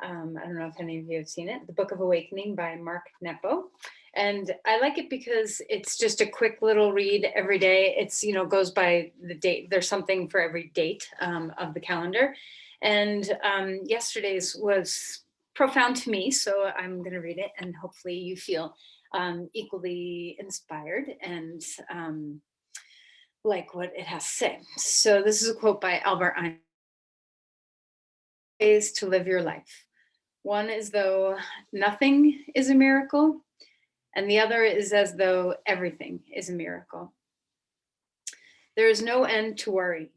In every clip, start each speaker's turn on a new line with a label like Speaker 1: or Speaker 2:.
Speaker 1: I don't know if any of you have seen it, The Book of Awakening by Mark Nepo. And I like it because it's just a quick little read every day. It's, goes by the date. There's something for every date of the calendar. And yesterday's was profound to me. So I'm going to read it and hopefully you feel equally inspired and like what it has to say. So this is a quote by Albert Einstein. Ways to live your life. One is though nothing is a miracle, and the other is as though everything is a miracle. There is no end to worry,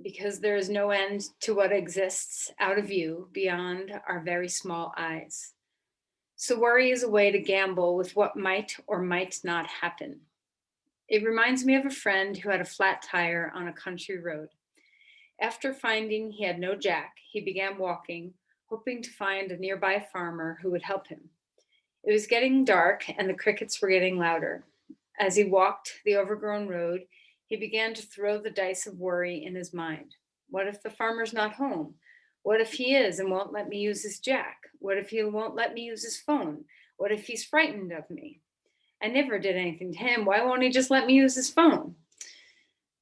Speaker 1: because there is no end to what exists out of view beyond our very small eyes. So worry is a way to gamble with what might or might not happen. It reminds me of a friend who had a flat tire on a country road. After finding he had no jack, he began walking, hoping to find a nearby farmer who would help him. It was getting dark and the crickets were getting louder. As he walked the overgrown road, he began to throw the dice of worry in his mind. What if the farmer's not home? What if he is and won't let me use his jack? What if he won't let me use his phone? What if he's frightened of me? I never did anything to him. Why won't he just let me use his phone?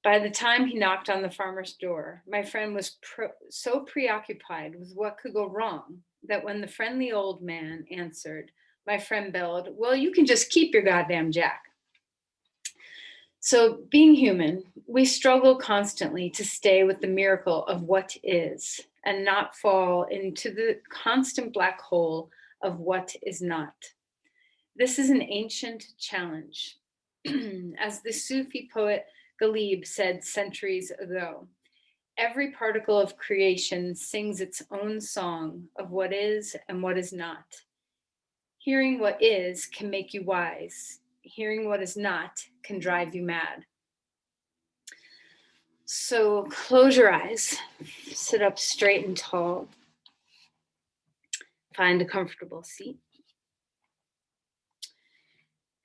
Speaker 1: By the time he knocked on the farmer's door, my friend was so preoccupied with what could go wrong that when the friendly old man answered, my friend bellowed, "Well, you can just keep your goddamn jack." So, being human, we struggle constantly to stay with the miracle of what is and not fall into the constant black hole of what is not. This is an ancient challenge. As the Sufi poet Ghalib said centuries ago, every particle of creation sings its own song of what is and what is not. Hearing what is can make you wise. Hearing what is not can drive you mad. So close your eyes, sit up straight and tall, find a comfortable seat,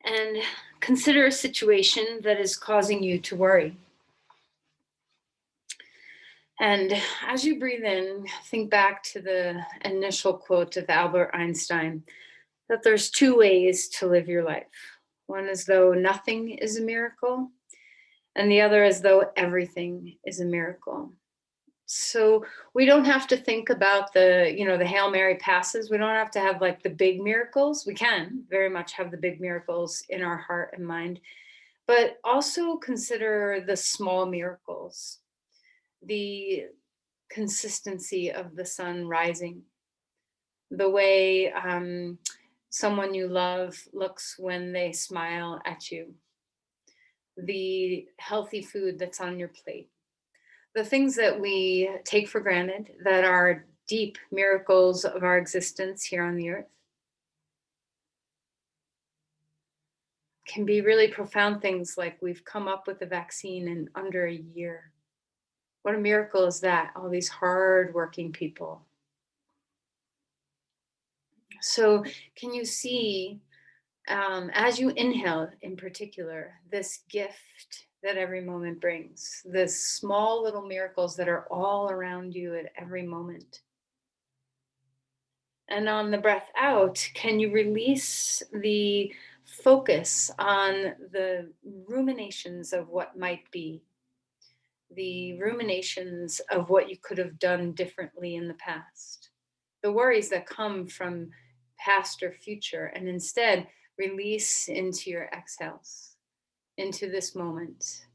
Speaker 1: and consider a situation that is causing you to worry. And as you breathe in, think back to the initial quote of Albert Einstein, that there's two ways to live your life. One is though nothing is a miracle, and the other is though everything is a miracle. So we don't have to think about the Hail Mary passes. We don't have to have like the big miracles. We can very much have the big miracles in our heart and mind, but also consider the small miracles, the consistency of the sun rising, the way someone you love looks when they smile at you, the healthy food that's on your plate, the things that we take for granted that are deep miracles of our existence here on the earth can be really profound things like we've come up with a vaccine in under a year. What a miracle is that? All these hard-working people. So can you see, as you inhale in particular, this gift that every moment brings, the small little miracles that are all around you at every moment? And on the breath out, can you release the focus on the ruminations of what might be, the ruminations of what you could have done differently in the past, the worries that come from past or future, and instead release into your exhales, into this moment.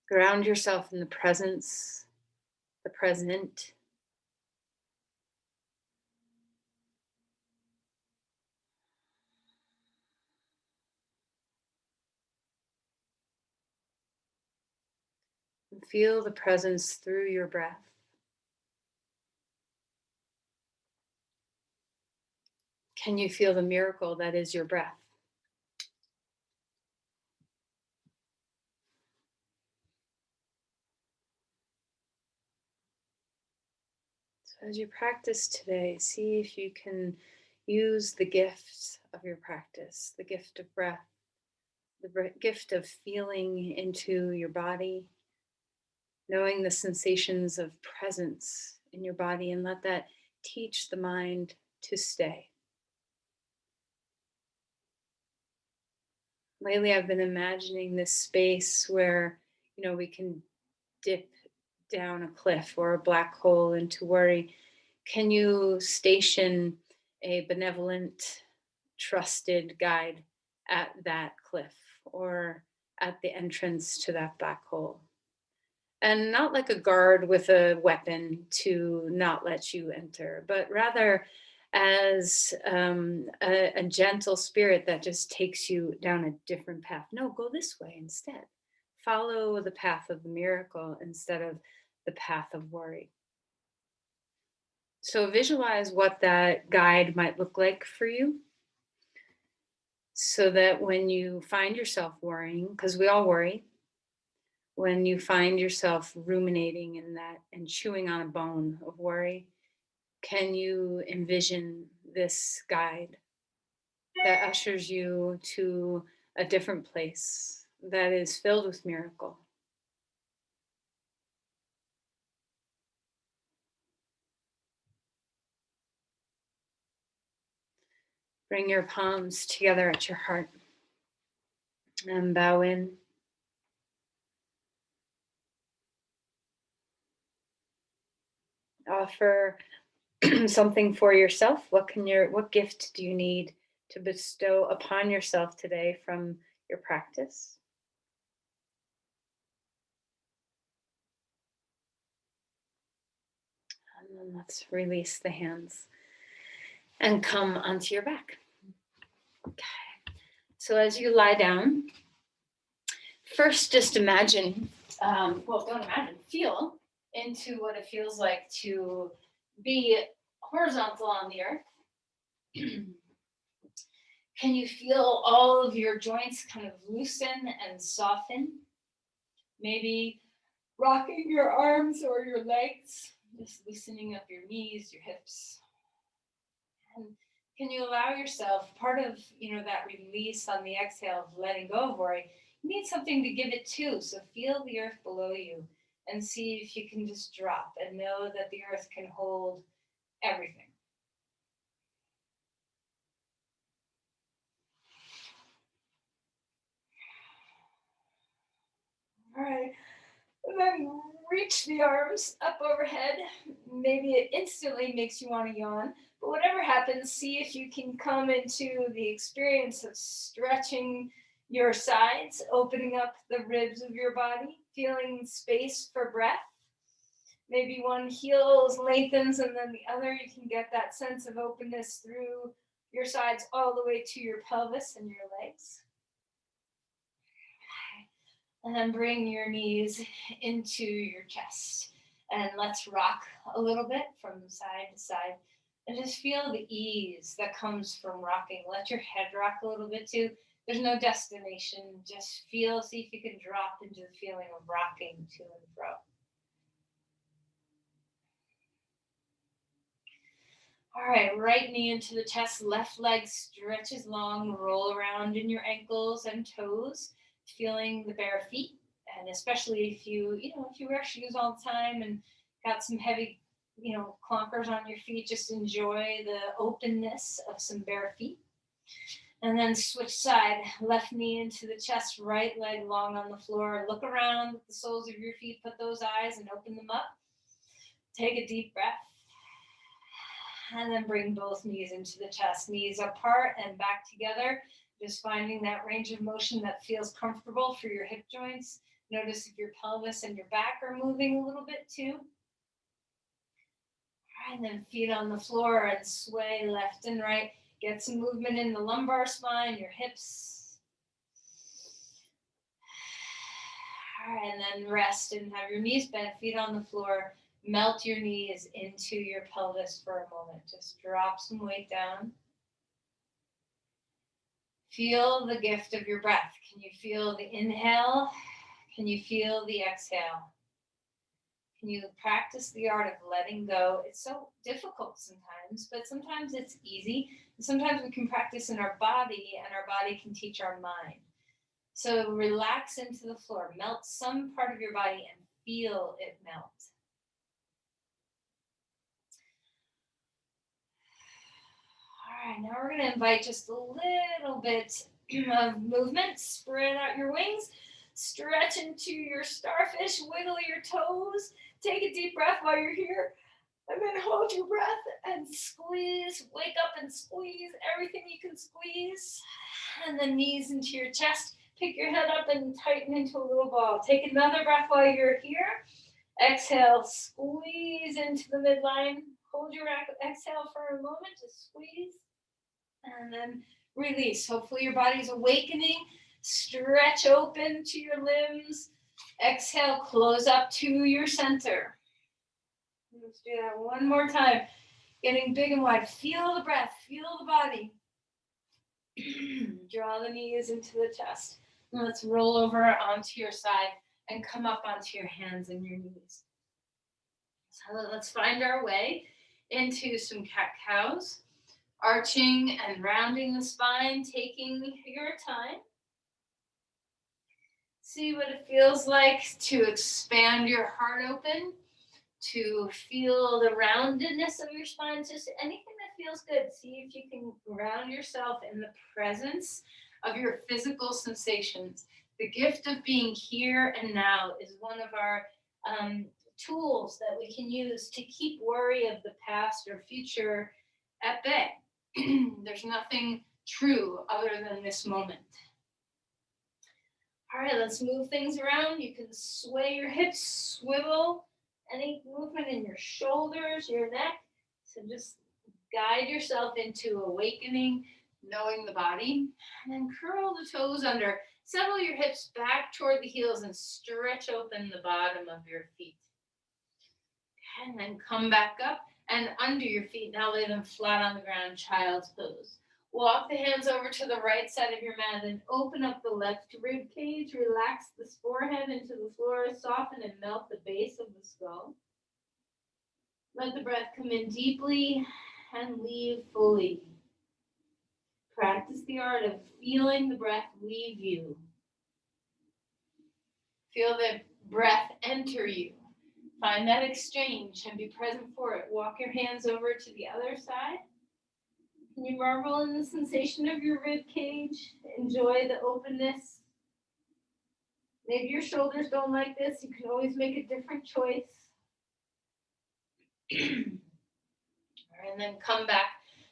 Speaker 1: Ground yourself in the presence, the present. And feel the presence through your breath. Can you feel the miracle that is your breath? So as you practice today, see if you can use the gifts of your practice, the gift of breath, the gift of feeling into your body, knowing the sensations of presence in your body and let that teach the mind to stay. Lately, I've been imagining this space where, we can dip down a cliff or a black hole into worry. Can you station a benevolent, trusted guide at that cliff or at the entrance to that black hole? And not like a guard with a weapon to not let you enter, but rather as a gentle spirit that just takes you down a different path. No, go this way instead. Follow the path of the miracle instead of the path of worry. So visualize what that guide might look like for you so that when you find yourself worrying, because we all worry, when you find yourself ruminating in that and chewing on a bone of worry, can you envision this guide that ushers you to a different place that is filled with miracle? Bring your palms together at your heart and bow in. Offer something for yourself. What gift do you need to bestow upon yourself today from your practice? And then let's release the hands and come onto your back. Okay. So as you lie down, first just imagine, don't imagine, feel into what it feels like to be horizontal on the earth. Can you feel all of your joints kind of loosen and soften? Maybe rocking your arms or your legs, just loosening up your knees, your hips. And can you allow yourself, part of that release on the exhale of letting go of worry, you need something to give it to. So feel the earth below you and see if you can just drop and know that the earth can hold everything. All right. And then reach the arms up overhead. Maybe it instantly makes you want to yawn. But whatever happens, see if you can come into the experience of stretching your sides, opening up the ribs of your body, feeling space for breath. Maybe one heel lengthens and then the other. You can get that sense of openness through your sides all the way to your pelvis and your legs. And then bring your knees into your chest. And let's rock a little bit from side to side. And just feel the ease that comes from rocking. Let your head rock a little bit too. There's no destination. Just feel, see if you can drop into the feeling of rocking to and fro. All right, right knee into the chest, left leg stretches long, roll around in your ankles and toes, feeling the bare feet. And especially if you wear shoes all the time and got some heavy, clunkers on your feet, just enjoy the openness of some bare feet. And then switch side, left knee into the chest, right leg long on the floor. Look around with the soles of your feet, put those eyes and open them up. Take a deep breath. And then bring both knees into the chest, knees apart and back together. Just finding that range of motion that feels comfortable for your hip joints. Notice if your pelvis and your back are moving a little bit too. All right, and then feet on the floor and sway left and right. Get some movement in the lumbar spine, your hips. All right, and then rest and have your knees bent, feet on the floor. Melt your knees into your pelvis for a moment. Just drop some weight down. Feel the gift of your breath. Can you feel the inhale? Can you feel the exhale? Can you practice the art of letting go? It's so difficult sometimes, but sometimes it's easy. Sometimes we can practice in our body, and our body can teach our mind. So relax into the floor. Melt some part of your body and feel it melt.
Speaker 2: Now we're going to invite just a little bit of movement. Spread out your wings. Stretch into your starfish. Wiggle your toes. Take a deep breath while you're here. And then hold your breath and squeeze. Wake up and squeeze everything you can squeeze. And then knees into your chest. Pick your head up and tighten into a little ball. Take another breath while you're here. Exhale, squeeze into the midline. Hold your exhale for a moment to squeeze. And then release. Hopefully your body's awakening. Stretch open to your limbs. Exhale, close up to your center. Let's do that one more time. Getting big and wide. Feel the breath. Feel the body. Draw the knees into the chest. And let's roll over onto your side and come up onto your hands and your knees. So let's find our way into some cat-cows. Arching and rounding the spine, taking your time. See what it feels like to expand your heart open, to feel the roundedness of your spine, just anything that feels good. See if you can ground yourself in the presence of your physical sensations. The gift of being here and now is one of our tools that we can use to keep worry of the past or future at bay. There's nothing true other than this moment. All right, let's move things around. You can sway your hips, swivel, any movement in your shoulders, your neck. So just guide yourself into awakening, knowing the body, and then curl the toes under. Settle your hips back toward the heels and stretch open the bottom of your feet. And then come back up and under your feet. Now lay them flat on the ground, child's pose. Walk the hands over to the right side of your mat and open up the left rib cage. Relax the forehead into the floor. Soften and melt the base of the skull. Let the breath come in deeply and leave fully. Practice the art of feeling the breath leave you. Feel the breath enter you. Find that exchange and be present for it. Walk your hands over to the other side. Can you marvel in the sensation of your rib cage? Enjoy the openness. Maybe your shoulders don't like this. You can always make a different choice. And then come back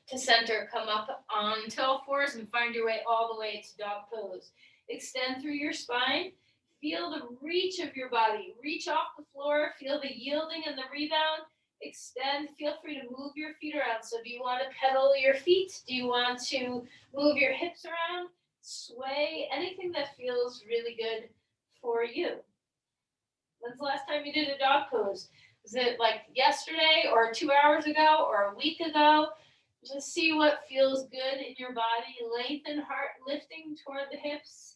Speaker 2: to center. Come up onto all fours and find your way all the way to dog pose. Extend through your spine. Feel the reach of your body. Reach off the floor. Feel the yielding and the rebound. Extend. Feel free to move your feet around. So do you want to pedal your feet? Do you want to move your hips around? Sway. Anything that feels really good for you. When's the last time you did a dog pose? Was it like yesterday or 2 hours ago or a week ago? Just see what feels good in your body. Lengthen heart lifting toward the hips.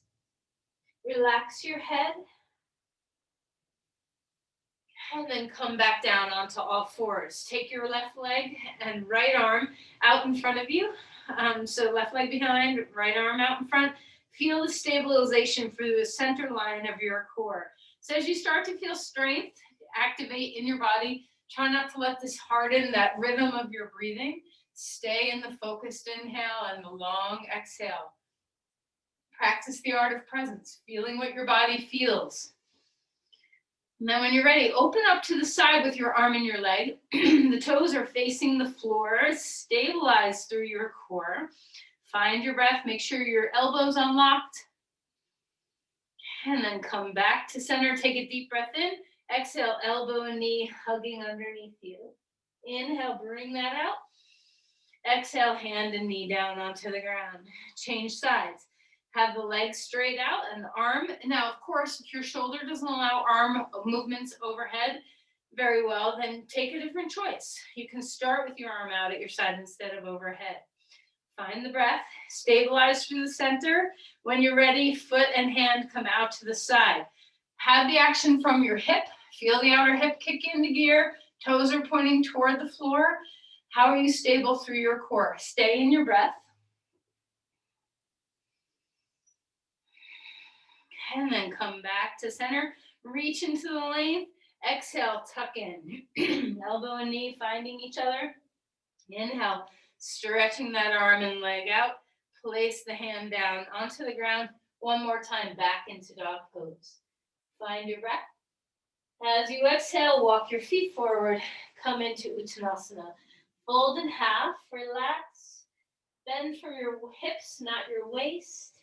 Speaker 2: Relax your head. And then come back down onto all fours. Take your left leg and right arm out in front of you. So left leg behind, right arm out in front. Feel the stabilization through the center line of your core. So as you start to feel strength activate in your body, try not to let this harden that rhythm of your breathing. Stay in the focused inhale and the long exhale. Practice the art of presence, feeling what your body feels. And then when you're ready, open up to the side with your arm and your leg. The toes are facing the floor. Stabilize through your core. Find your breath. Make sure your elbows unlocked. And then come back to center. Take a deep breath in. Exhale, elbow and knee hugging underneath you. Inhale, bring that out. Exhale, hand and knee down onto the ground. Change sides. Have the legs straight out and the arm. Now, of course, if your shoulder doesn't allow arm movements overhead very well, then take a different choice. You can start with your arm out at your side instead of overhead. Find the breath. Stabilize through the center. When you're ready, foot and hand come out to the side. Have the action from your hip. Feel the outer hip kick into gear. Toes are pointing toward the floor. How are you stable through your core? Stay in your breath. And then come back to center. Reach into the length. Exhale, tuck in. Elbow and knee finding each other. Inhale, stretching that arm and leg out. Place the hand down onto the ground. One more time, back into dog pose. Find your breath. As you exhale, walk your feet forward. Come into Uttanasana. Fold in half, relax. Bend from your hips, not your waist.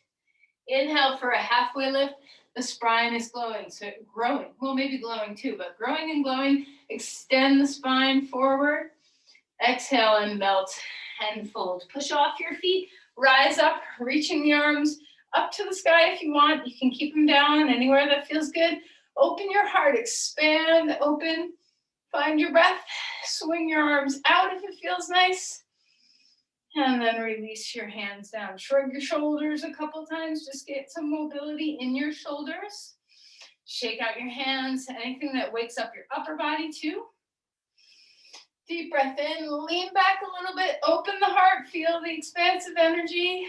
Speaker 2: Inhale for a halfway lift. The spine is glowing, so growing. Well, maybe glowing too, but growing and glowing. Extend the spine forward. Exhale and melt and fold. Push off your feet. Rise up, reaching the arms up to the sky if you want. You can keep them down anywhere that feels good. Open your heart, expand, open. Find your breath. Swing your arms out if it feels nice. And then release your hands down. Shrug your shoulders a couple times. Just get some mobility in your shoulders. Shake out your hands. Anything that wakes up your upper body too. Deep breath in. Lean back a little bit. Open the heart. Feel the expansive energy.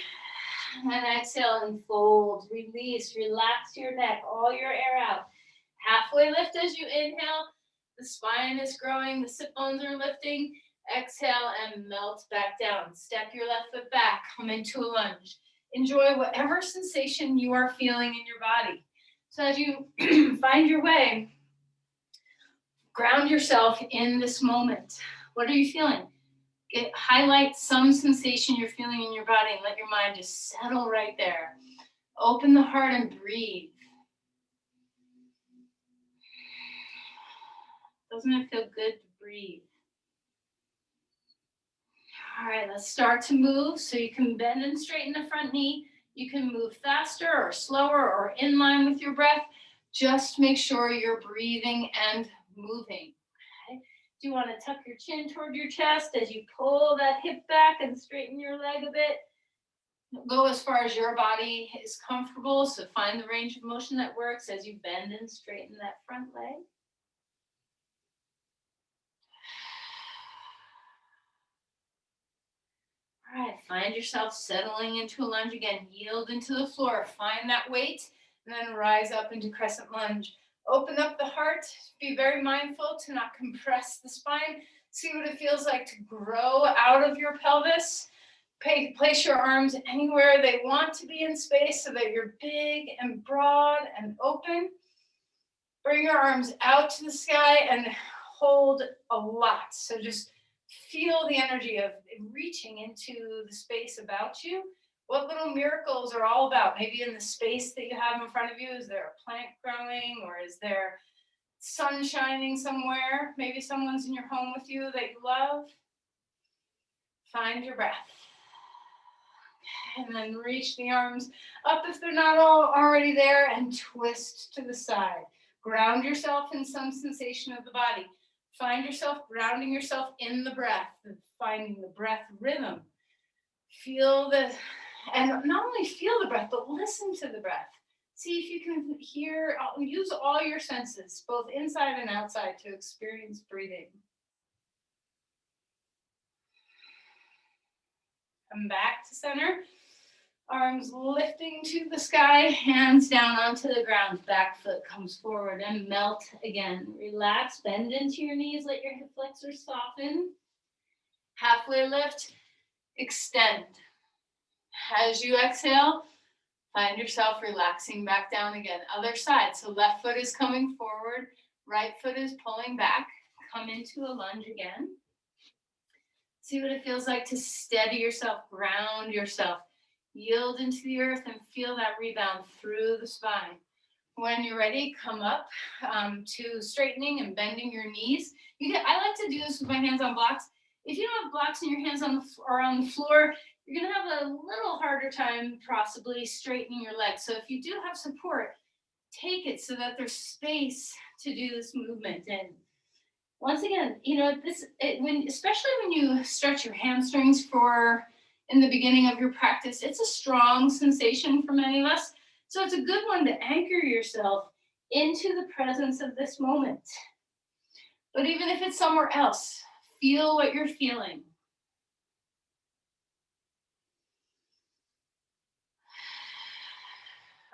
Speaker 2: And exhale and fold. Release. Relax your neck. All your air out. Halfway lift as you inhale. The spine is growing. The sit bones are lifting. Exhale and melt back down. Step your left foot back. Come into a lunge. Enjoy whatever sensation you are feeling in your body. So as you find your way, ground yourself in this moment. What are you feeling? Highlight some sensation you're feeling in your body and let your mind just settle right there. Open the heart and breathe. Doesn't it feel good to breathe? All right, let's start to move. So you can bend and straighten the front knee. You can move faster or slower or in line with your breath. Just make sure you're breathing and moving. Okay? Do you want to tuck your chin toward your chest as you pull that hip back and straighten your leg a bit? Go as far as your body is comfortable. So find the range of motion that works as you bend and straighten that front leg. All right, find yourself settling into a lunge again. Yield into the floor. Find that weight and then rise up into crescent lunge. Open up the heart. Be very mindful to not compress the spine. See what it feels like to grow out of your pelvis. Place your arms anywhere they want to be in space so that you're big and broad and open. Bring your arms out to the sky and hold a lot. So just feel the energy of reaching into the space about you. What little miracles are all about? Maybe in the space that you have in front of you, is there a plant growing or is there sun shining somewhere? Maybe someone's in your home with you that you love. Find your breath. And then reach the arms up if they're not already there and twist to the side. Ground yourself in some sensation of the body. Find yourself grounding yourself in the breath, finding the breath rhythm. Feel the, and not only feel the breath, but listen to the breath. See if you can hear, use all your senses, both inside and outside, to experience breathing. Come back to center. Arms lifting to the sky, hands down onto the ground. Back foot comes forward and melt again. Relax, bend into your knees, let your hip flexors soften. Halfway lift, extend. As you exhale, find yourself relaxing back down again. Other side, so left foot is coming forward, right foot is pulling back. Come into a lunge again. See what it feels like to steady yourself, ground yourself. Yield into the earth and feel that rebound through the spine. When you're ready, come up to straightening and bending your knees. I like to do this with my hands on blocks. If you don't have blocks and your hands on the floor, you're going to have a little harder time possibly straightening your legs. So if you do have support, take it so that there's space to do this movement. And once again, especially when you stretch your hamstrings in the beginning of your practice, it's a strong sensation for many of us. So it's a good one to anchor yourself into the presence of this moment. But even if it's somewhere else, feel what you're feeling.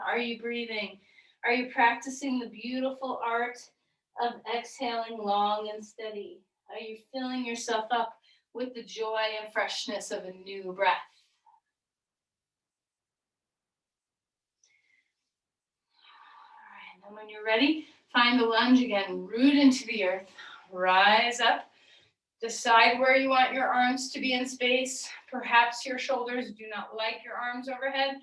Speaker 2: Are you breathing? Are you practicing the beautiful art of exhaling long and steady? Are you filling yourself up with the joy and freshness of a new breath. All right, and then when you're ready, find the lunge again, root into the earth, rise up. Decide where you want your arms to be in space. Perhaps your shoulders do not like your arms overhead.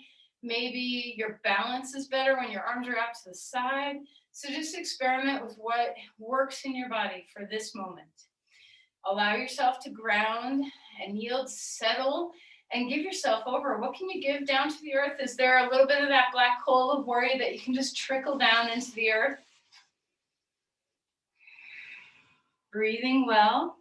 Speaker 2: Maybe your balance is better when your arms are out to the side. So just experiment with what works in your body for this moment. Allow yourself to ground and yield, settle, and give yourself over. What can you give down to the earth? Is there a little bit of that black hole of worry that you can just trickle down into the earth? Breathing well.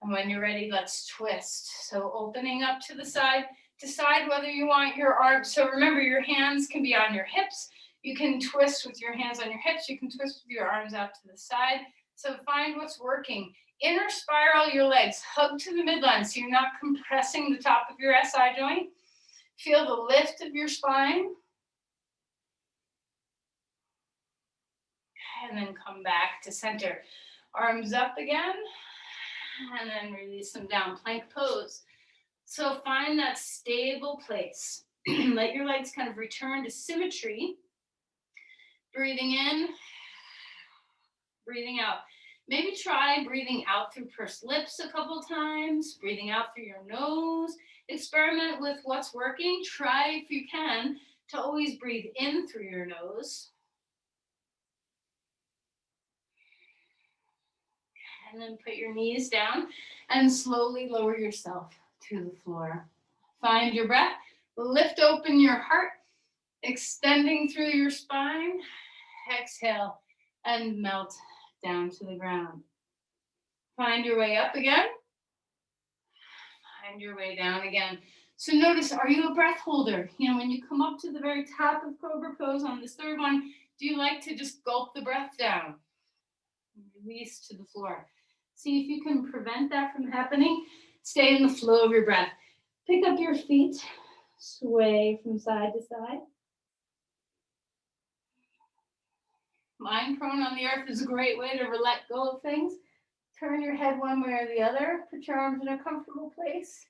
Speaker 2: And when you're ready, let's twist. So opening up to the side, decide whether you want your arms. So remember, your hands can be on your hips. You can twist with your hands on your hips. You can twist with your arms out to the side. So find what's working. Inner spiral your legs. Hug to the midline so you're not compressing the top of your SI joint. Feel the lift of your spine. And then come back to center. Arms up again. And then release them down, plank pose. So find that stable place. Let your legs kind of return to symmetry. Breathing in, breathing out. Maybe try breathing out through pursed lips a couple times, breathing out through your nose. Experiment with what's working. Try, if you can, to always breathe in through your nose. And then put your knees down and slowly lower yourself to the floor. Find your breath. Lift open your heart, extending through your spine. Exhale and melt down to the ground. Find your way up again. Find your way down again. So notice, are you a breath holder? You know, when you come up to the very top of Cobra Pose on this third one, do you like to just gulp the breath down? Release to the floor. See if you can prevent that from happening. Stay in the flow of your breath. Pick up your feet, sway from side to side. Lying prone on the earth is a great way to let go of things. Turn your head one way or the other. Put your arms in a comfortable place.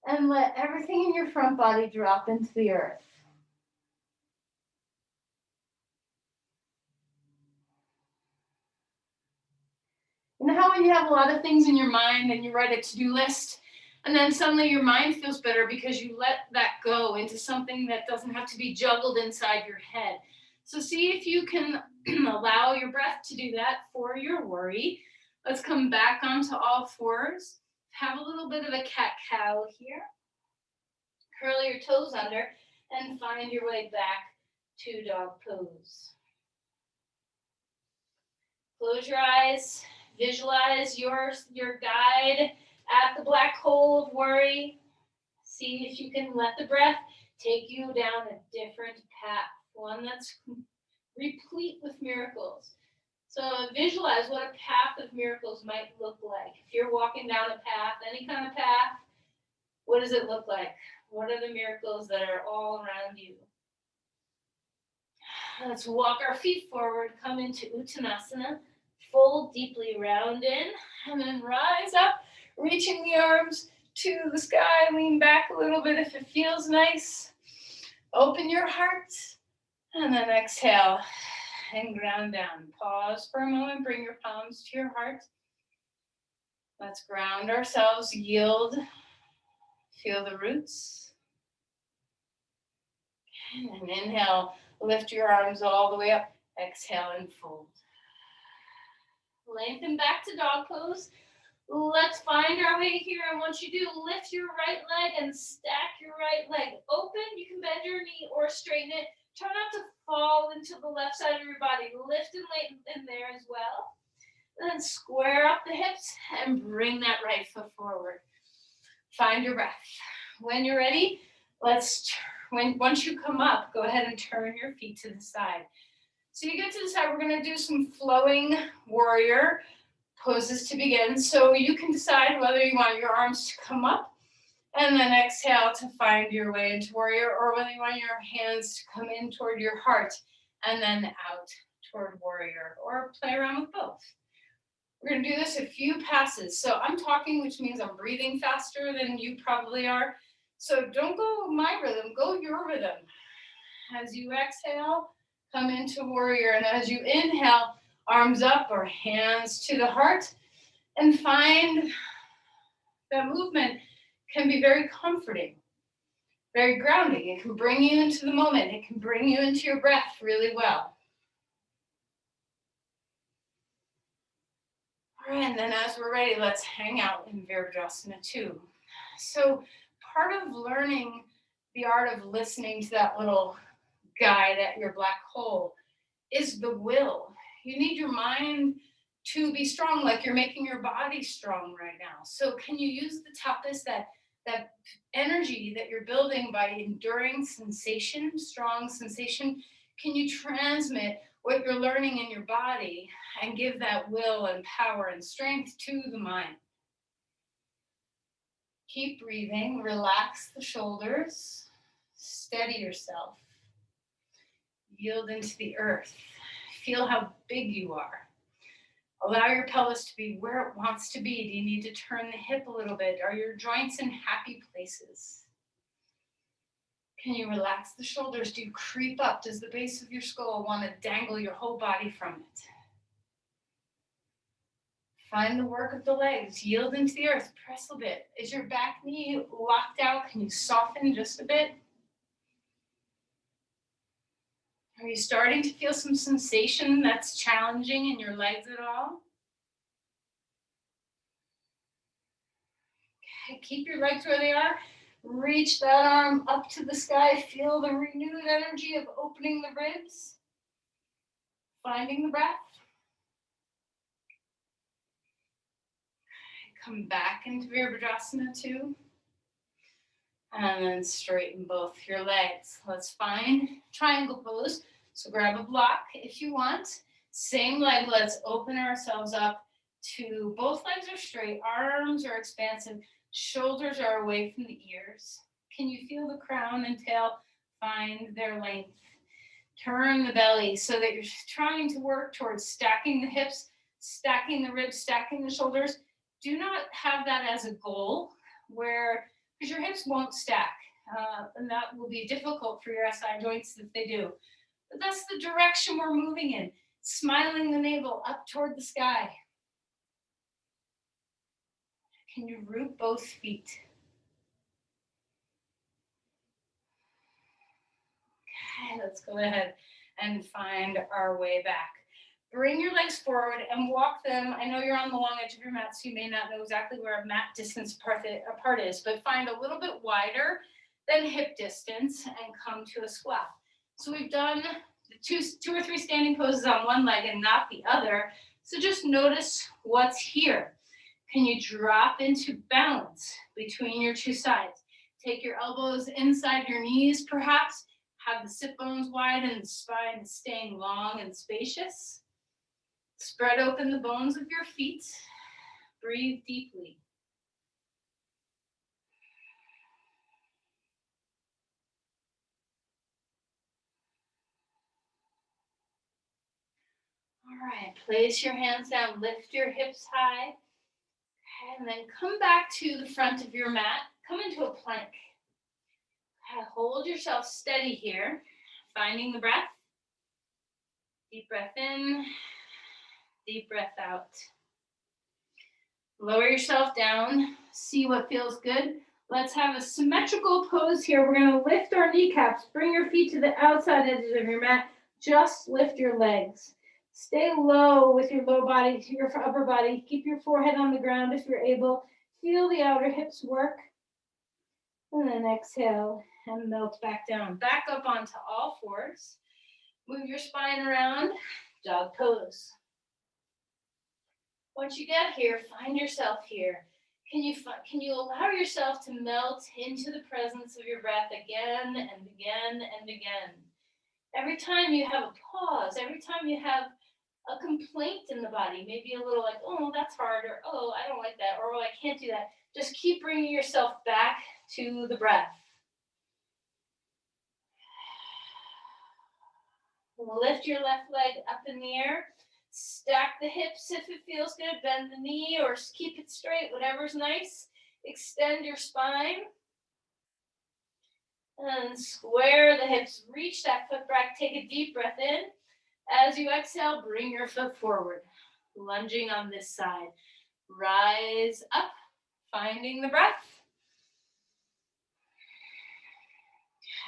Speaker 2: And let everything in your front body drop into the earth. You know how when you have a lot of things in your mind and you write a to-do list, and then suddenly your mind feels better because you let that go into something that doesn't have to be juggled inside your head. So see if you can allow your breath to do that for your worry. Let's come back onto all fours. Have a little bit of a cat-cow here. Curl your toes under and find your way back to dog pose. Close your eyes. Visualize your guide at the black hole of worry. See if you can let the breath take you down a different path, one that's replete with miracles. So visualize what a path of miracles might look like. If you're walking down a path, any kind of path, what does it look like? What are the miracles that are all around you? Let's walk our feet forward, come into Uttanasana. Fold deeply, round in, and then rise up, reaching the arms to the sky. Lean back a little bit if it feels nice. Open your heart, and then exhale and ground down. Pause for a moment, bring your palms to your heart. Let's ground ourselves, yield. Feel the roots. And inhale, lift your arms all the way up. Exhale and fold. Lengthen back to dog pose. Let's find our way here. And once you do, lift your right leg and stack your right leg open. You can bend your knee or straighten it. Try not to fall into the left side of your body. Lift and lengthen there as well. And then square up the hips and bring that right foot forward. Find your breath. When you're ready, once you come up, go ahead and turn your feet to the side. So you get to the side, we're going to do some flowing warrior poses to begin. So you can decide whether you want your arms to come up and then exhale to find your way into warrior, or whether you want your hands to come in toward your heart and then out toward warrior, or play around with both. We're gonna do this a few passes. So I'm talking, which means I'm breathing faster than you probably are. So don't go my rhythm, go your rhythm. As you exhale, come into warrior. And as you inhale, arms up or hands to the heart, and find that movement can be very comforting, very grounding. It can bring you into the moment. It can bring you into your breath really well. All right, and then as we're ready, let's hang out in Virabhadrasana 2. So part of learning the art of listening to that little guide at your black hole is the will. You need your mind to be strong, like you're making your body strong right now. So can you use the tapas, that energy that you're building by enduring sensation, strong sensation? Can you transmit what you're learning in your body and give that will and power and strength to the mind? Keep breathing, relax the shoulders, steady yourself, yield into the earth. Feel how big you are. Allow your pelvis to be where it wants to be. Do you need to turn the hip a little bit? Are your joints in happy places? Can you relax the shoulders? Do you creep up? Does the base of your skull want to dangle your whole body from it? Find the work of the legs. Yield into the earth. Press a bit. Is your back knee locked out? Can you soften just a bit? Are you starting to feel some sensation that's challenging in your legs at all? Okay, keep your legs where they are. Reach that arm up to the sky. Feel the renewed energy of opening the ribs. Finding the breath. Come back into Virabhadrasana 2. And then straighten both your legs. Let's find triangle pose. So grab a block if you want. Same leg, let's open ourselves up to both legs are straight, arms are expansive, shoulders are away from the ears. Can you feel the crown and tail find their length? Turn the belly so that you're trying to work towards stacking the hips, stacking the ribs, stacking the shoulders. Do not have that as a goal because your hips won't stack, and that will be difficult for your SI joints if they do. But that's the direction we're moving in. Smiling the navel up toward the sky. Can you root both feet? Okay, let's go ahead and find our way back. Bring your legs forward and walk them. I know you're on the long edge of your mat, so you may not know exactly where a mat distance apart is, but find a little bit wider than hip distance and come to a squat. So we've done two or three standing poses on one leg and not the other. So just notice what's here. Can you drop into balance between your two sides? Take your elbows inside your knees, perhaps. Have the sit bones wide and the spine staying long and spacious. Spread open the bones of your feet. Breathe deeply. All right, place your hands down, lift your hips high, and then come back to the front of your mat. Come into a plank. Hold yourself steady here, finding the breath. Deep breath in, deep breath out. Lower yourself down, see what feels good. Let's have a symmetrical pose here. We're going to lift our kneecaps, bring your feet to the outside edges of your mat. Just lift your legs. Stay low with your low body to your upper body. Keep your forehead on the ground if you're able. Feel the outer hips work. And then exhale and melt back down. Back up onto all fours. Move your spine around, dog pose. Once you get here, find yourself here. Can you allow yourself to melt into the presence of your breath again and again and again? Every time you have a pause, every time you have a complaint in the body, maybe a little like, oh, that's hard, or oh, I don't like that, or oh, I can't do that. Just keep bringing yourself back to the breath. Lift your left leg up in the air. Stack the hips if it feels good. Bend the knee or keep it straight, whatever's nice. Extend your spine. And square the hips. Reach that foot back. Take a deep breath in. As you exhale, bring your foot forward. Lunging on this side. Rise up, finding the breath.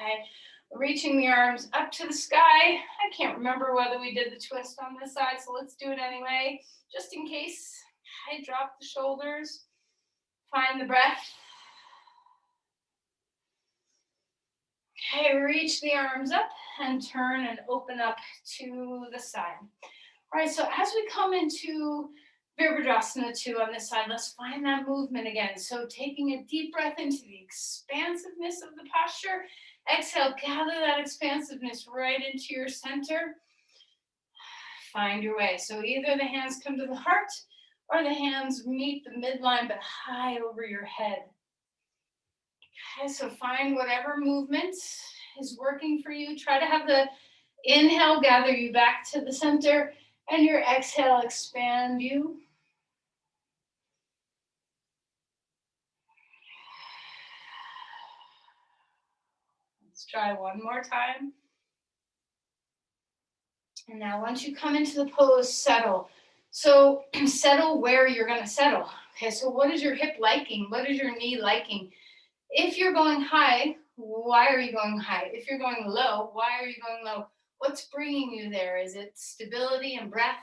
Speaker 2: Okay, reaching the arms up to the sky. I can't remember whether we did the twist on this side, so let's do it anyway, just in case. I drop the shoulders, find the breath. Okay, reach the arms up and turn and open up to the side. All right, so as we come into Virabhadrasana 2 on this side, let's find that movement again. So taking a deep breath into the expansiveness of the posture. Exhale, gather that expansiveness right into your center. Find your way. So either the hands come to the heart or the hands meet the midline but high over your head. Okay, so find whatever movement is working for you. Try to have the inhale gather you back to the center and your exhale expand you. Let's try one more time. And now once you come into the pose, settle. So settle where you're going to settle. Okay, so what is your hip liking? What is your knee liking? If you're going high, why are you going high? If you're going low, why are you going low? What's bringing you there? Is it stability and breath?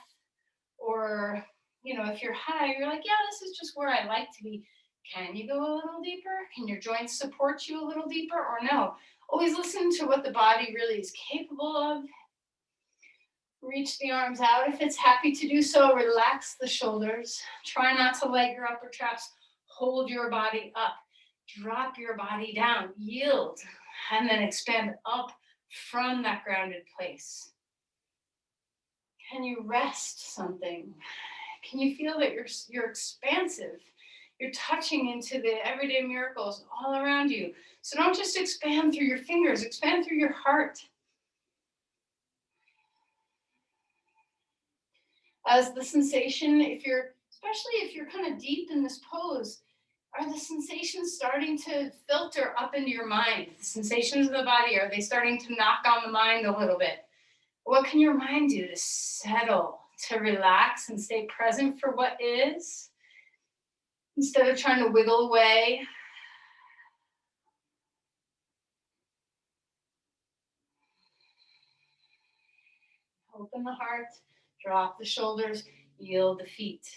Speaker 2: Or, if you're high, you're like, yeah, this is just where I like to be. Can you go a little deeper? Can your joints support you a little deeper or no? Always listen to what the body really is capable of. Reach the arms out if it's happy to do so. Relax the shoulders. Try not to let your upper traps hold your body up. Drop your body down. Yield. And then expand up from that grounded place. Can you rest something? Can you feel that you're expansive? You're touching into the everyday miracles all around you. So don't just expand through your fingers, expand through your heart. As the sensation, especially if you're kind of deep in this pose, are the sensations starting to filter up into your mind? The sensations of the body, are they starting to knock on the mind a little bit? What can your mind do to settle, to relax and stay present for what is, instead of trying to wiggle away? Open the heart, drop the shoulders, yield the feet.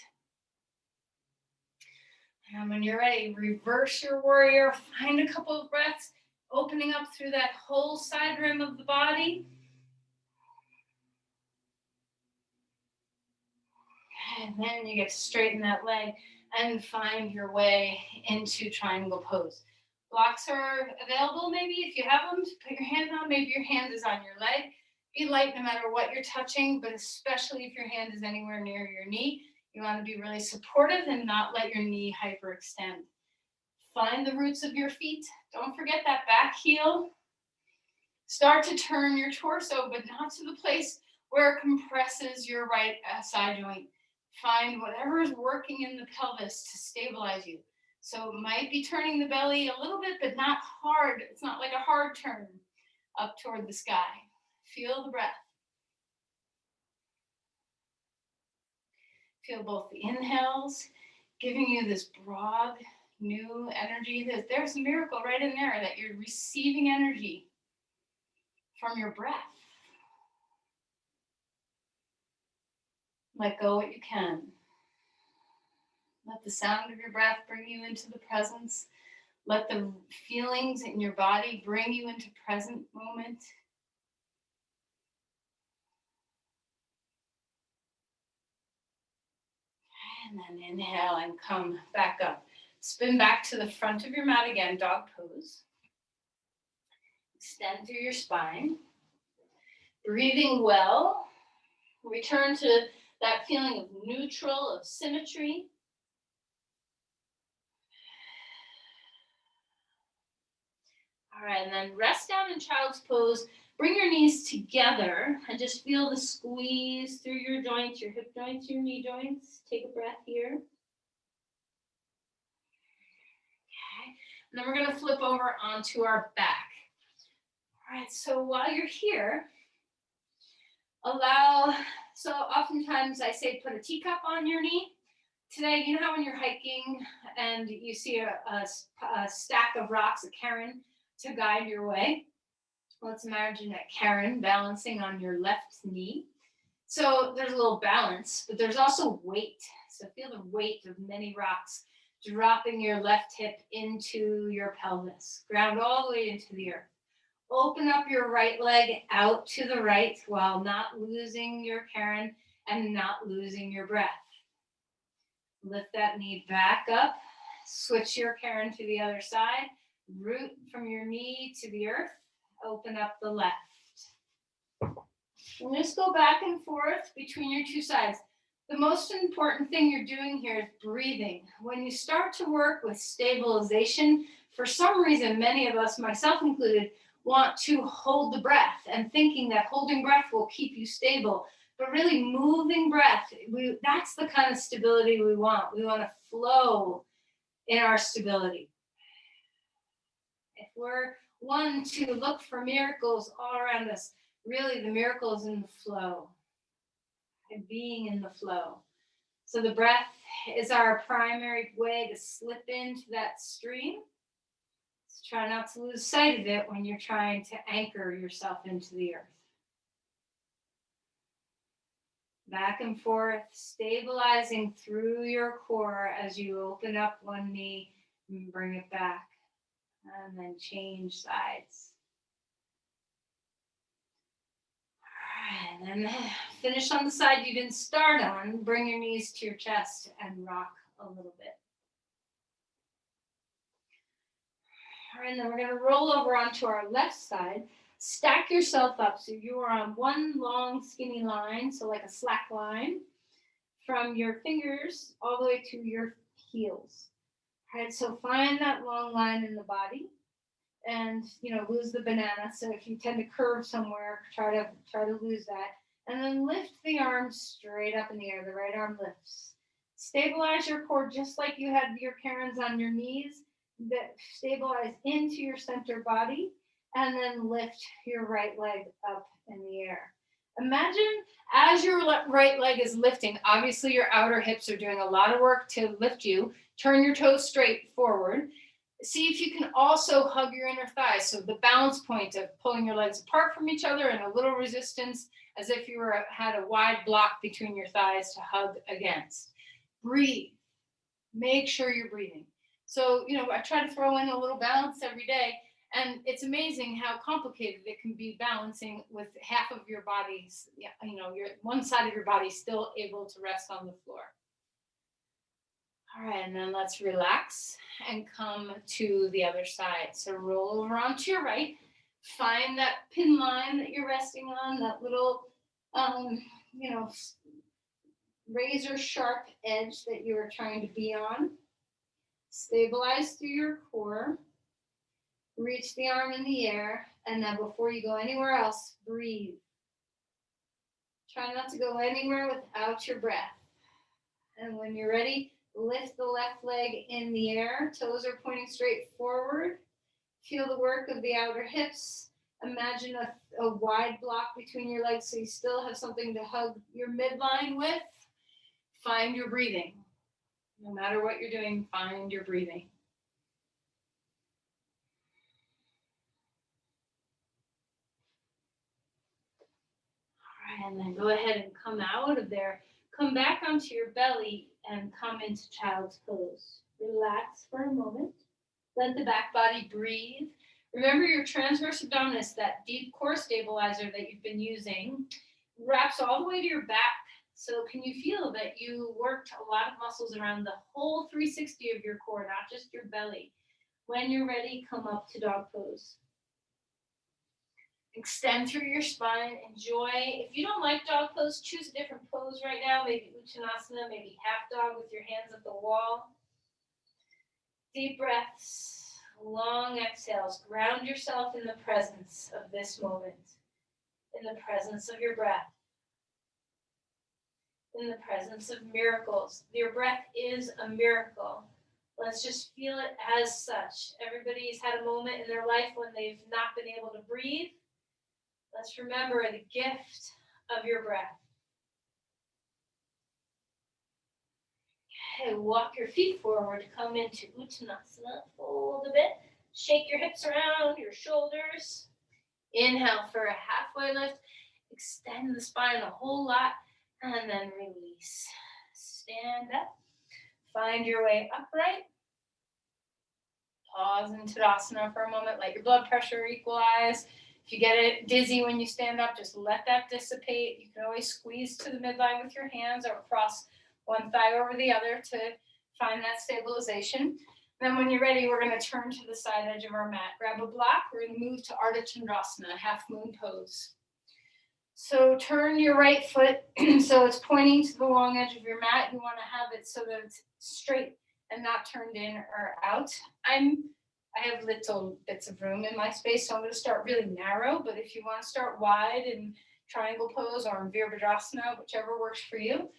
Speaker 2: And when you're ready, reverse your warrior, find a couple of breaths, opening up through that whole side rim of the body. And then you get to straighten that leg and find your way into triangle pose. Blocks are available, maybe if you have them, put your hand on, maybe your hand is on your leg. Be light no matter what you're touching, but especially if your hand is anywhere near your knee. You want to be really supportive and not let your knee hyperextend. Find the roots of your feet. Don't forget that back heel. Start to turn your torso, but not to the place where it compresses your right side joint. Find whatever is working in the pelvis to stabilize you. So it might be turning the belly a little bit, but not hard. It's not like a hard turn up toward the sky. Feel the breath. Feel both the inhales, giving you this broad, new energy. There's a miracle right in there that you're receiving energy from your breath. Let go what you can. Let the sound of your breath bring you into the presence. Let the feelings in your body bring you into present moment. And then inhale and come back up. Spin back to the front of your mat again, dog pose. Extend through your spine. Breathing well. Return to that feeling of neutral, of symmetry. All All right, and then rest down in child's pose. Bring your knees together and just feel the squeeze through your joints, your hip joints, your knee joints. Take a breath here. Okay, and then we're gonna flip over onto our back. All right, so while you're here, so oftentimes I say put a teacup on your knee. Today, you know how when you're hiking and you see a stack of rocks, a cairn, to guide your way? Let's imagine a cairn balancing on your left knee. So there's a little balance, but there's also weight. So feel the weight of many rocks dropping your left hip into your pelvis. Ground all the way into the earth. Open up your right leg out to the right while not losing your cairn and not losing your breath. Lift that knee back up. Switch your cairn to the other side. Root from your knee to the earth. Open up the left. And just go back and forth between your two sides. The most important thing you're doing here is breathing. When you start to work with stabilization, for some reason, many of us, myself included, want to hold the breath and thinking that holding breath will keep you stable. But really moving breath, that's the kind of stability we want. We want to flow in our stability. If we're one to look for miracles all around us, really the miracle is in the flow, and being in the flow. So the breath is our primary way to slip into that stream. So try not to lose sight of it when you're trying to anchor yourself into the earth. Back and forth, stabilizing through your core as you open up one knee and bring it back. And then change sides. All right, and then finish on the side you didn't start on. Bring your knees to your chest and rock a little bit. All right, and then we're going to roll over onto our left side. Stack yourself up so you are on one long skinny line, so like a slack line, from your fingers all the way to your heels. All right, so find that long line in the body and, lose the banana. So if you tend to curve somewhere, try to lose that. And then lift the arms straight up in the air. The right arm lifts. Stabilize your core just like you had your cairns on your knees. That stabilize into your center body. And then lift your right leg up in the air. Imagine as your right leg is lifting, obviously your outer hips are doing a lot of work to lift you. Turn your toes straight forward. See if you can also hug your inner thighs. So the balance point of pulling your legs apart from each other and a little resistance as if you had a wide block between your thighs to hug against. Breathe. Make sure you're breathing. So, I try to throw in a little balance every day. And it's amazing how complicated it can be balancing with half of your body, your one side of your body still able to rest on the floor. All right, and then let's relax and come to the other side. So roll over onto your right. Find that pin line that you're resting on, that little, razor sharp edge that you are trying to be on. Stabilize through your core. Reach the arm in the air, and then before you go anywhere else, breathe. Try not to go anywhere without your breath. And when you're ready, lift the left leg in the air. Toes are pointing straight forward. Feel the work of the outer hips. Imagine a wide block between your legs so you still have something to hug your midline with. Find your breathing. No matter what you're doing, find your breathing. And then go ahead and come out of there. Come back onto your belly and come into child's pose. Relax for a moment. Let the back body breathe. Remember your transverse abdominis, that deep core stabilizer that you've been using, wraps all the way to your back. So can you feel that you worked a lot of muscles around the whole 360 of your core, not just your belly? When you're ready, come up to dog pose. Extend through your spine, enjoy. If you don't like dog pose, choose a different pose right now, maybe Uttanasana, maybe half dog with your hands at the wall. Deep breaths. long exhales. Ground yourself in the presence of this moment, in the presence of your breath, in the presence of miracles. Your breath is a miracle. Let's just feel it as such. Everybody's had a moment in their life when they've not been able to breathe. Let's remember the gift of your breath. Okay, walk your feet forward. Come into Uttanasana. Fold a bit. Shake your hips around, your shoulders. Inhale for a halfway lift. Extend the spine a whole lot. And then release. Stand up. Find your way upright. Pause in Tadasana for a moment. Let your blood pressure equalize. If you get it dizzy when you stand up, just let that dissipate. You can always squeeze to the midline with your hands or cross one thigh over the other to find that stabilization. Then when you're ready, we're going to turn to the side edge of our mat. Grab a block. We're going to move to Ardha Chandrasana, half moon pose. So turn your right foot so it's pointing to the long edge of your mat. You want to have it so that it's straight and not turned in or out. I have little bits of room in my space, so I'm going to start really narrow, but if you want to start wide in triangle pose or in Virabhadrasana, whichever works for you.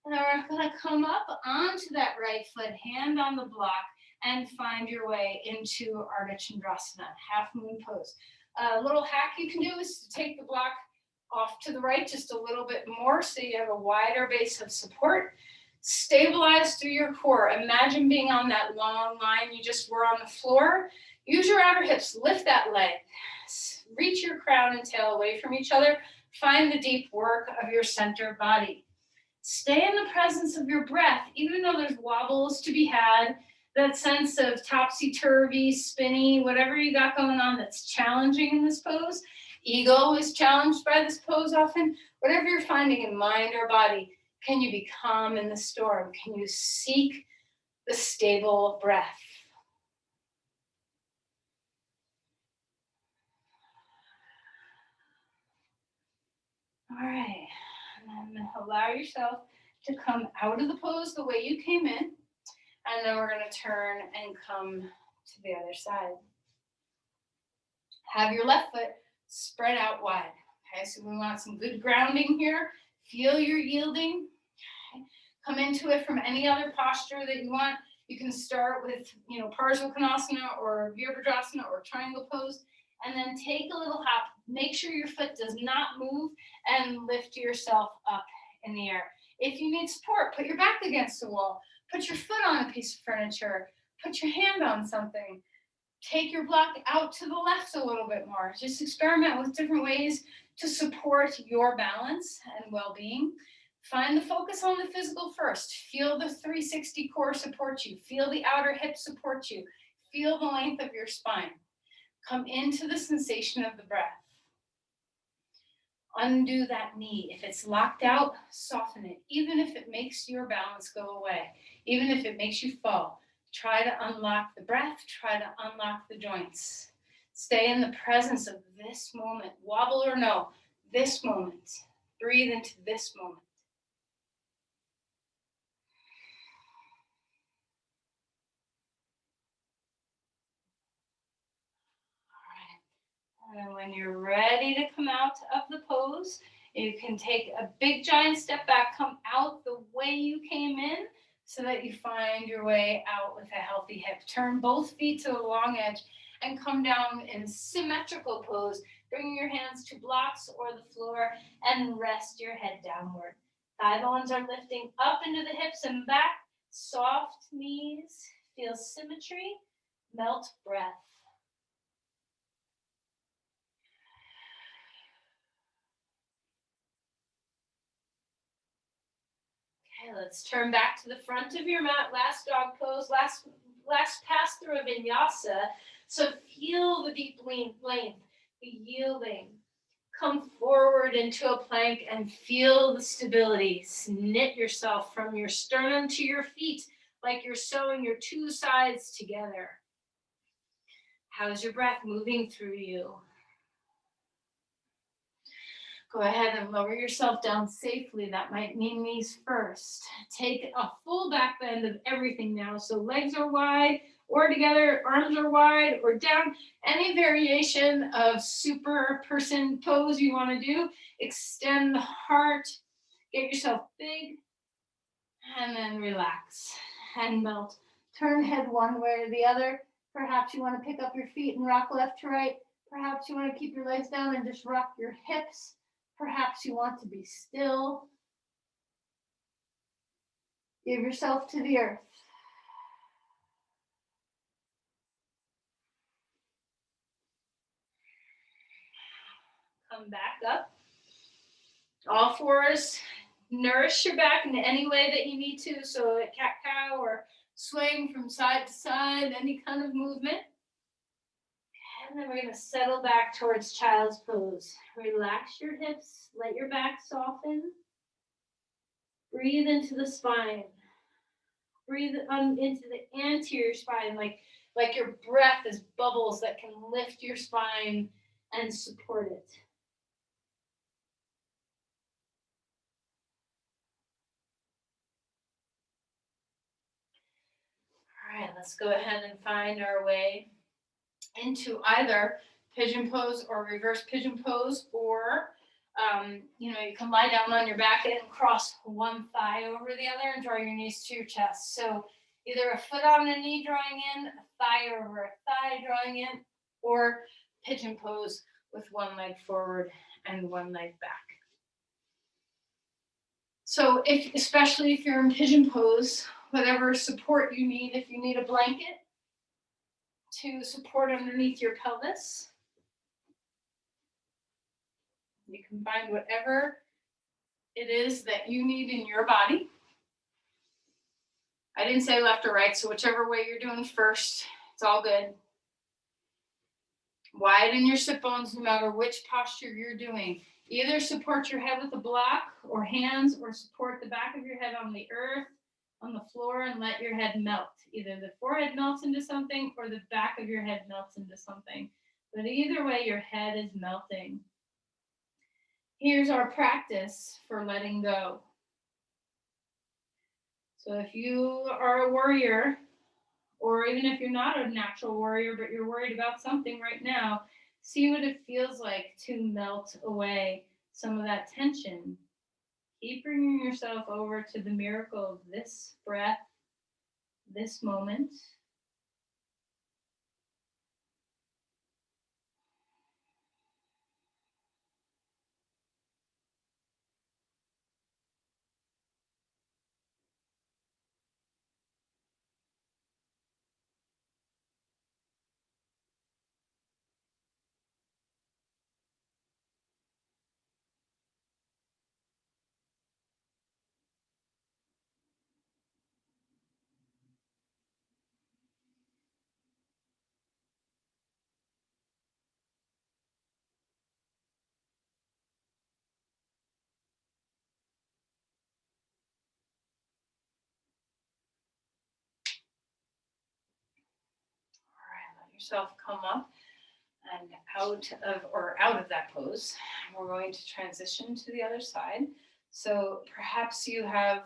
Speaker 2: And then we're going to come up onto that right foot, hand on the block, and find your way into Ardha Chandrasana, half moon pose. A little hack you can do is to take the block off to the right just a little bit more so you have a wider base of support. Stabilize through your core. Imagine being on that long line you just were on the floor. Use your outer hips, lift that leg. Reach your crown and tail away from each other. Find the deep work of your center body. Stay in the presence of your breath, even though there's wobbles to be had, that sense of topsy-turvy, spinny, whatever you got going on that's challenging in this pose. Ego is challenged by this pose often. Whatever you're finding in mind or body, can you be calm in the storm? Can you seek the stable breath? All right, and then allow yourself to come out of the pose the way you came in. And then we're going to turn and come to the other side. Have your left foot spread out wide. Okay, so we want some good grounding here. Feel your yielding. Okay. Come into it from any other posture that you want. You can start with, Parsvakonasana or Virabhadrasana or triangle pose, and then take a little hop. Make sure your foot does not move and lift yourself up in the air. If you need support, put your back against the wall. Put your foot on a piece of furniture. Put your hand on something. Take your block out to the left a little bit more. Just experiment with different ways to support your balance and well-being. Find the focus on the physical first. Feel the 360 core support you. Feel the outer hip support you. Feel the length of your spine. Come into the sensation of the breath. Undo that knee. If it's locked out, soften it. Even if it makes your balance go away. Even if it makes you fall. Try to unlock the breath. Try to unlock the joints. Stay in the presence of this moment. Wobble or no, this moment. Breathe into this moment. And when you're ready to come out of the pose, you can take a big giant step back, come out the way you came in so that you find your way out with a healthy hip. Turn both feet to the long edge and come down in symmetrical pose, bringing your hands to blocks or the floor and rest your head downward. Thigh bones are lifting up into the hips and back. Soft knees, feel symmetry, melt breath. Okay, let's turn back to the front of your mat. Last dog pose, last pass through a vinyasa. So feel the deep length, the yielding. Come forward into a plank and feel the stability. Knit yourself from your sternum to your feet like you're sewing your two sides together. How's your breath moving through you? Go ahead and lower yourself down safely. That might mean knees first. Take a full back bend of everything now. So legs are wide, or together, arms are wide or down. Any variation of super person pose you want to do. Extend the heart, get yourself big, and then relax and melt. Turn head one way or the other. Perhaps you want to pick up your feet and rock left to right. Perhaps you want to keep your legs down and just rock your hips. Perhaps you want to be still. Give yourself to the earth. Come back up. All fours. Nourish your back in any way that you need to. So a cat-cow or swing from side to side, any kind of movement. And then we're going to settle back towards child's pose. Relax your hips. Let your back soften. Breathe into the spine. Breathe into the anterior spine, like your breath is bubbles that can lift your spine and support it. All right, let's go ahead and find our way into either pigeon pose or reverse pigeon pose, or you can lie down on your back and cross one thigh over the other and draw your knees to your chest. So either a foot on a knee drawing in, a thigh over a thigh drawing in, or pigeon pose with one leg forward and one leg back. So especially if you're in pigeon pose, whatever support you need, if you need a blanket to support underneath your pelvis, you can find whatever it is that you need in your body. I didn't say left or right, so whichever way you're doing first, it's all good. Widen your sit bones no matter which posture you're doing. Either support your head with a block or hands, or support the back of your head on the earth, on the floor, and let your head melt. Either the forehead melts into something or the back of your head melts into something. But either way, your head is melting. Here's our practice for letting go. So if you are a warrior, or even if you're not a natural warrior, but you're worried about something right now, see what it feels like to melt away some of that tension. Keep bringing yourself over to the miracle of this breath, this moment. All right, let yourself come up and out of that pose. We're going to transition to the other side. So perhaps you have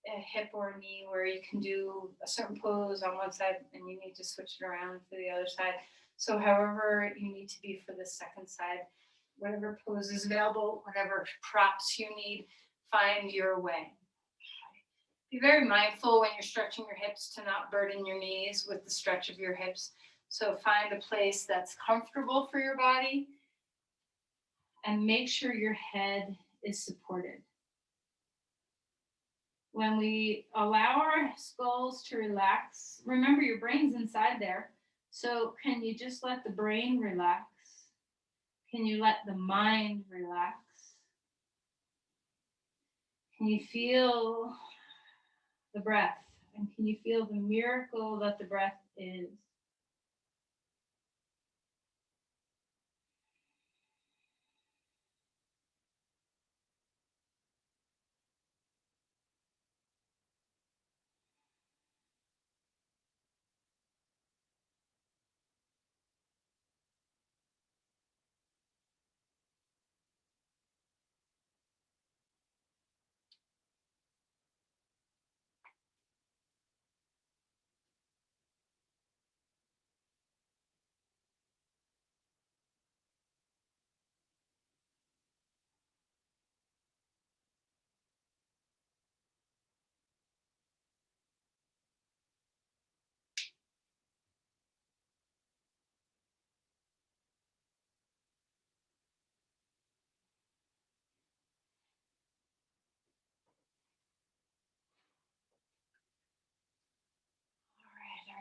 Speaker 2: a hip or a knee where you can do a certain pose on one side and you need to switch it around to the other side. So however you need to be for the second side, whatever pose is available, whatever props you need, find your way. Be very mindful when you're stretching your hips to not burden your knees with the stretch of your hips. So find a place that's comfortable for your body and make sure your head is supported. When we allow our skulls to relax, remember your brain's inside there. So can you just let the brain relax? Can you let the mind relax? Can you feel the breath? And can you feel the miracle that the breath is?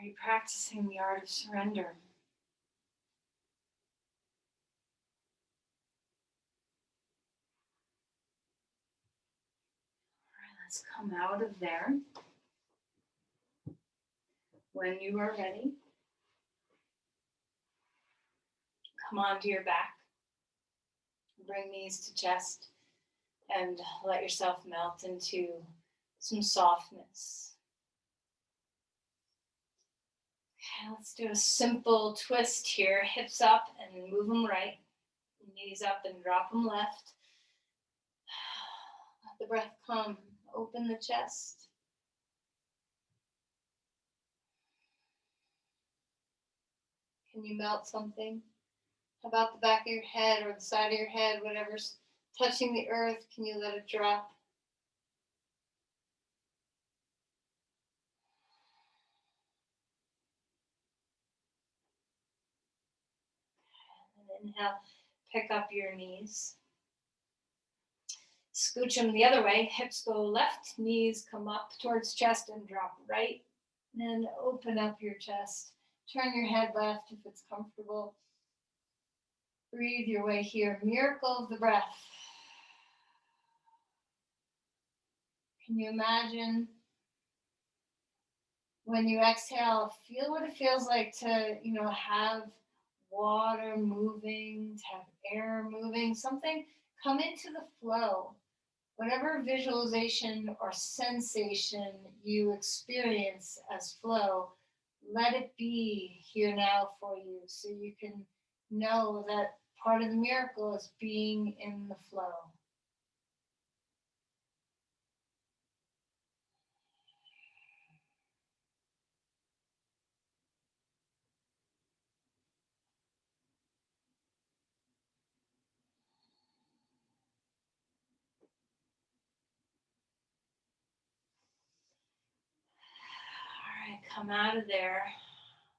Speaker 2: Are you practicing the art of surrender? All right, let's come out of there. When you are ready, come onto your back. Bring knees to chest and let yourself melt into some softness. Okay, let's do a simple twist here. Hips up and move them right. Knees up and drop them left. Let the breath come. Open the chest. Can you melt something? How about the back of your head or the side of your head, whatever's touching the earth? Can you let it drop? And inhale, pick up your knees. Scooch them the other way. Hips go left, knees come up towards chest and drop right. And then open up your chest. Turn your head left if it's comfortable. Breathe your way here. Miracle of the breath. Can you imagine when you exhale, feel what it feels like to, have water moving, to have air moving, something, come into the flow. Whatever visualization or sensation you experience as flow, let it be here now for you so you can know that part of the miracle is being in the flow. All right, come out of there.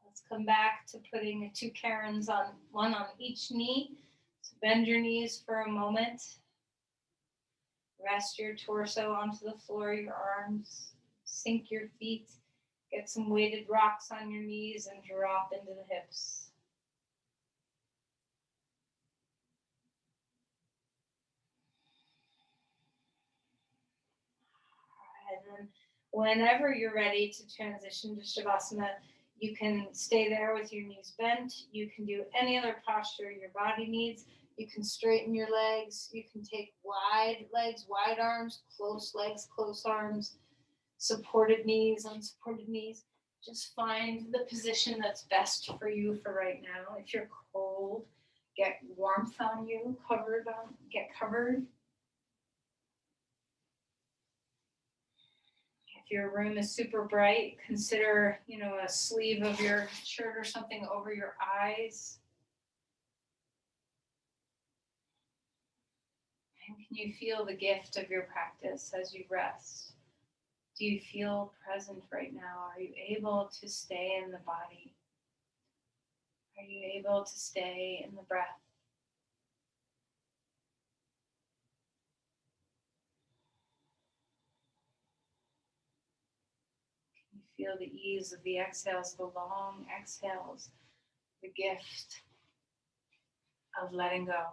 Speaker 2: Let's come back to putting the two Karens on one on each knee. So bend your knees for a moment. Rest your torso onto the floor, your arms. Sink your feet. Get some weighted rocks on your knees and drop into the hips. And then whenever you're ready to transition to Shavasana, you can stay there with your knees bent. You can do any other posture your body needs. You can straighten your legs. You can take wide legs, wide arms, close legs, close arms, supported knees, unsupported knees. Just find the position that's best for you for right now. If you're cold, get warmth on you, get covered. If your room is super bright, consider, a sleeve of your shirt or something over your eyes. And can you feel the gift of your practice as you rest? Do you feel present right now? Are you able to stay in the body? Are you able to stay in the breath? Can you feel the ease of the exhales, the long exhales, the gift of letting go?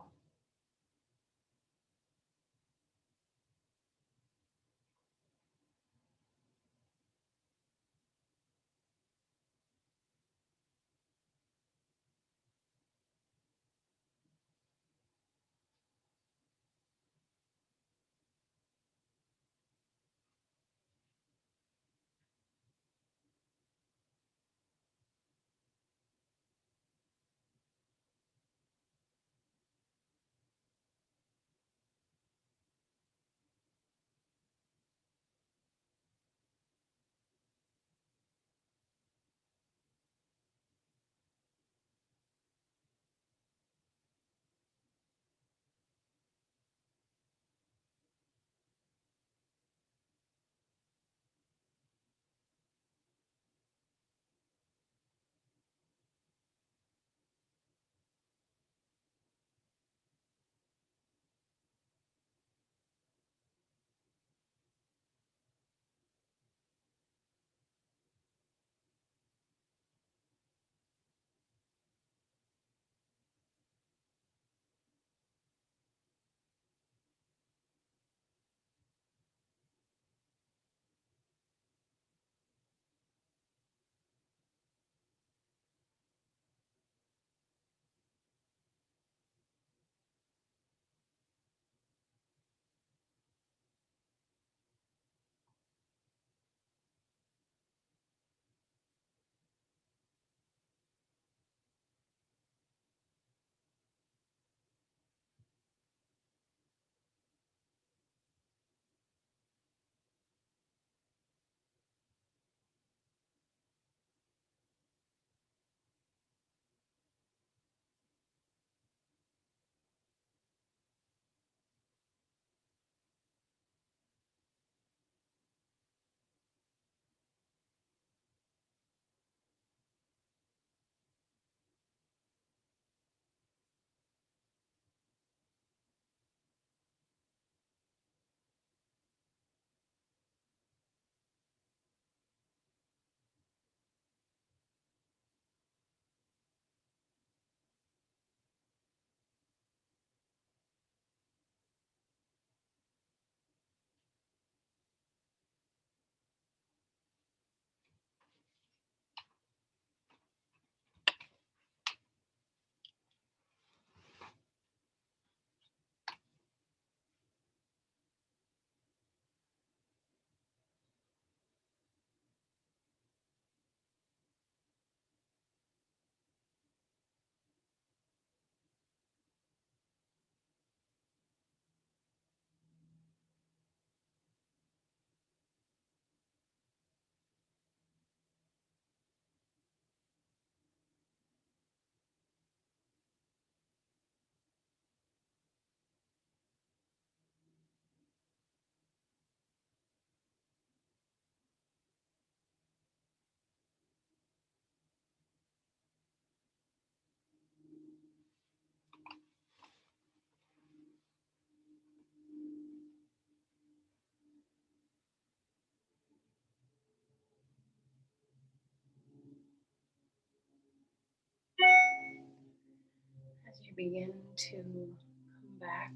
Speaker 1: begin to come back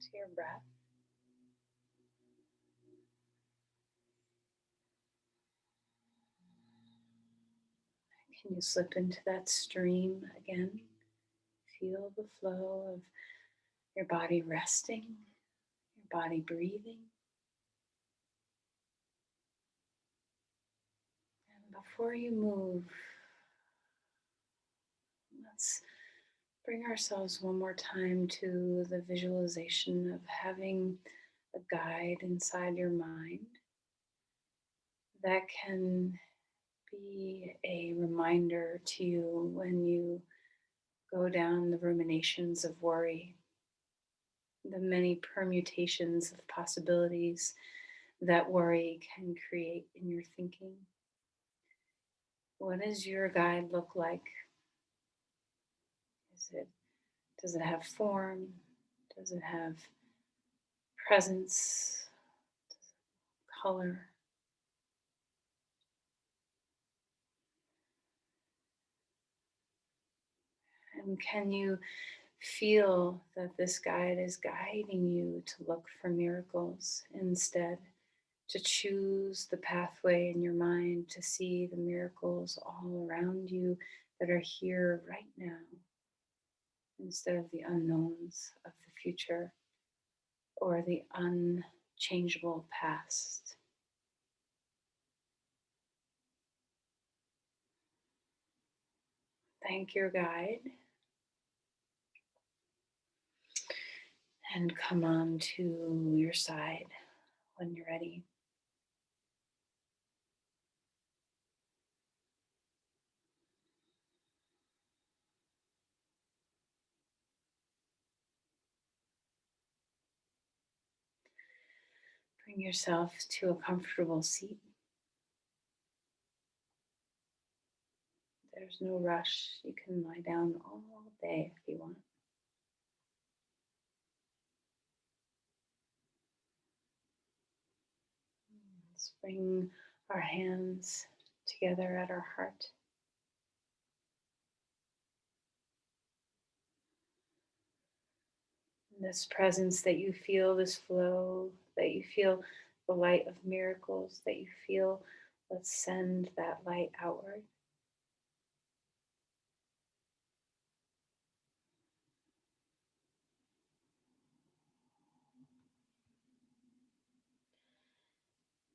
Speaker 1: to your breath. Can you slip into that stream again? Feel the flow of your body resting, your body breathing. And before you move, let's bring ourselves one more time to the visualization of having a guide inside your mind that can be a reminder to you when you go down the ruminations of worry, the many permutations of possibilities that worry can create in your thinking. What does your guide look like? Does it have form? Does it have presence? Color? And can you feel that this guide is guiding you to look for miracles instead, to choose the pathway in your mind to see the miracles all around you that are here right now, instead of the unknowns of the future or the unchangeable past? Thank your guide and come on to your side when you're ready. Bring yourself to a comfortable seat. There's no rush. You can lie down all day if you want. Let's bring our hands together at our heart. This presence that you feel, this flow, that you feel the light of miracles, that you feel, let's send that light outward.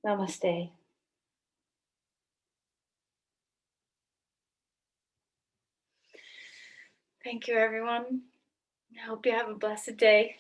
Speaker 1: Namaste. Thank you, everyone. I hope you have a blessed day.